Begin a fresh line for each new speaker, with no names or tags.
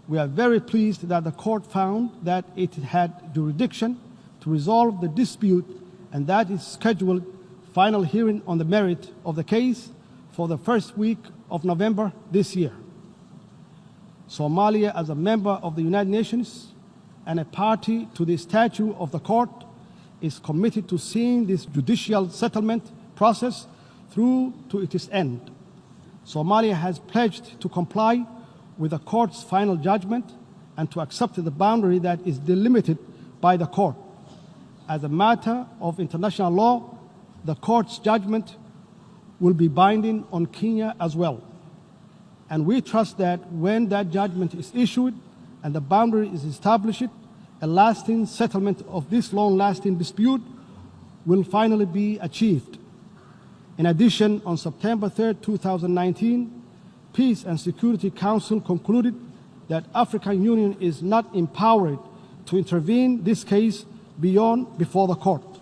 We are very pleased that the court found that it had jurisdiction to resolve the dispute and that it scheduled final hearing on the merit of the case for the first week of November this year. Somalia, as a member of the United Nations and a party to the statute of the court, is committed to seeing this judicial settlement process through to its end. Somalia has pledged to comply with the court's final judgment and to accept the boundary that is delimited by the court. As a matter of international law, the court's judgment will be binding on Kenya as well. And we trust that when that judgment is issued and the boundary is established, a lasting settlement of this long-lasting dispute will finally be achieved. In addition, on September 3, 2019, Peace and Security Council concluded that African Union is not empowered to intervene this case before the court.